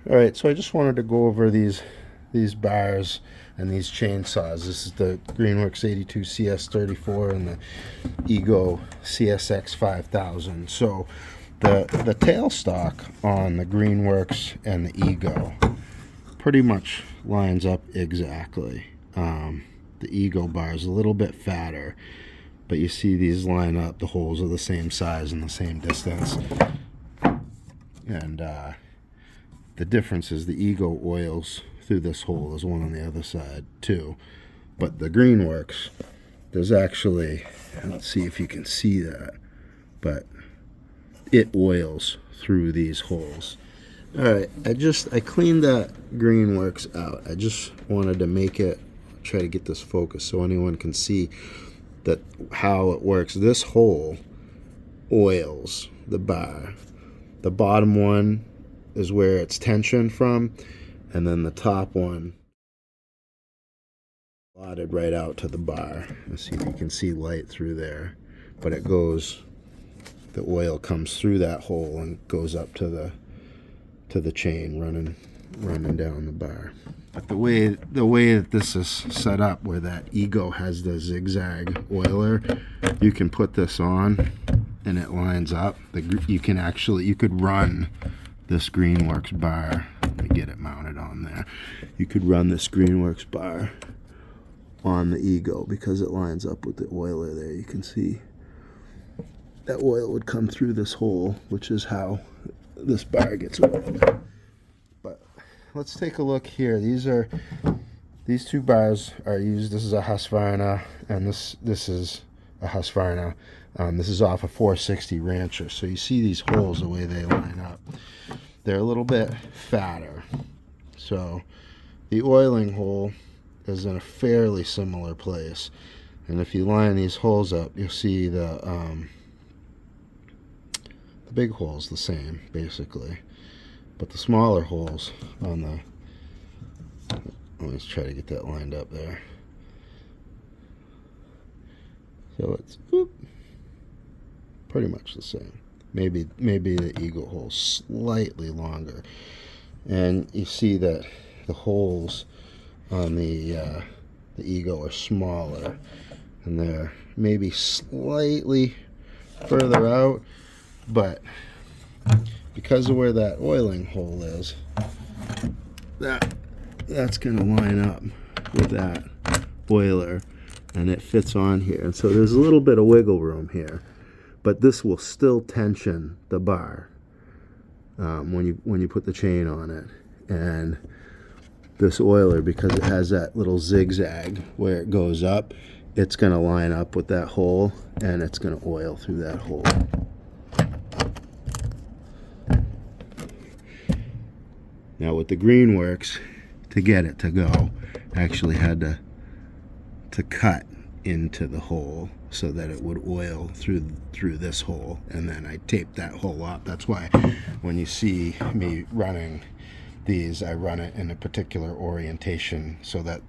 All right, so I just wanted to go over these bars and these chainsaws. This is the Greenworks 82 CS34 and the Ego CSX5000. So the tailstock on the Greenworks and the Ego pretty much lines up exactly. The Ego bar is a little bit fatter, but you see these line up. The holes are the same size and the same distance. And the difference is the Ego oils through this hole. There's one on the other side too. But the Greenworks, there's actually, let's see if you can see that, but it oils through these holes. All right, I cleaned that Greenworks out. I just wanted to make it, try to get this focused so anyone can see that how it works. This hole oils the bar. The bottom one is where it's tension from, and then the top one slotted right out to the bar. Let's see if you can see light through there, but it goes, the oil comes through that hole and goes up to the chain running down the bar. But the way that this is set up, where that Ego has the zigzag oiler, you can put this on and it lines up. You could run this Greenworks bar. Let me get it mounted on there. You could run this Greenworks bar on the Ego because it lines up with the oiler there. You can see that oil would come through this hole, which is how this bar gets oiled. But let's take a look here. These two bars are used. This is a Husqvarna, and this is a Husqvarna. This is off a 460 Rancher. So you see these holes, the way they line up. They're a little bit fatter. So the oiling hole is in a fairly similar place. And if you line these holes up, you'll see the big hole's the same, basically. But the smaller holes on the, let's try to get that lined up there. So it's pretty much the same. Maybe the Ego hole's slightly longer. And you see that the holes on the Ego are smaller, and they're maybe slightly further out, but because of where that oiling hole is, that's going to line up with that oiler, and it fits on here. And so there's a little bit of wiggle room here, but this will still tension the bar when you put the chain on it. And this oiler, because it has that little zigzag where it goes up, it's going to line up with that hole, and it's going to oil through that hole. Now with the Greenworks, to get it to go, I actually had to cut into the hole so that it would oil through this hole, and then I taped that hole up. That's why when you see me running these, I run it in a particular orientation so that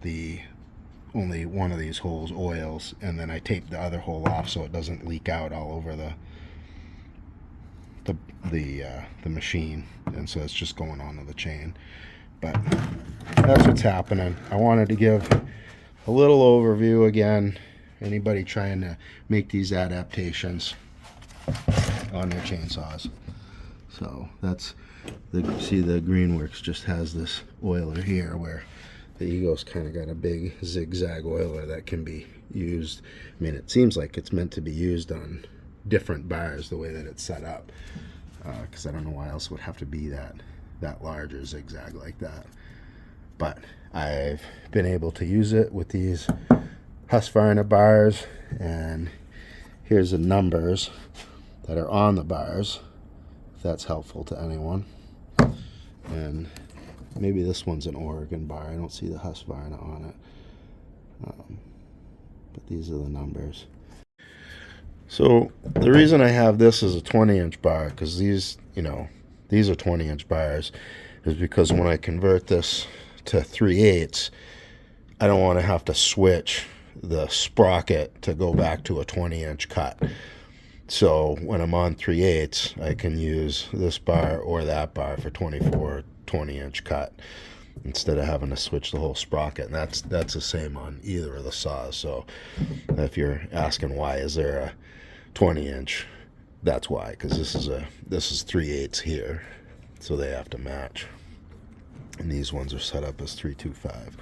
only one of these holes oils, and then I tape the other hole off so it doesn't leak out all over the machine, and so it's just going onto the chain. But that's what's happening. I wanted to give a little overview again. Anybody trying to make these adaptations on their chainsaws. So that's see the Greenworks just has this oiler here, where the Ego's kind of got a big zigzag oiler that can be used. I mean, it seems like it's meant to be used on different bars the way that it's set up, because I don't know why else it would have to be that large or zigzag like that. But I've been able to use it with these Husqvarna bars, and here's the numbers that are on the bars, if that's helpful to anyone. And maybe this one's an Oregon bar. I don't see the Husqvarna on it, but these are the numbers. So the reason I have this as a 20-inch bar, because these are 20-inch bars, is because when I convert this to 3/8, I don't want to have to switch the sprocket to go back to a 20-inch cut. So when I'm on 3/8, I can use this bar or that bar for 24, 20-inch cut instead of having to switch the whole sprocket. And that's the same on either of the saws. So if you're asking why is there a 20-inch, that's why, because this is 3/8 here, so they have to match. And these ones are set up as 3/25.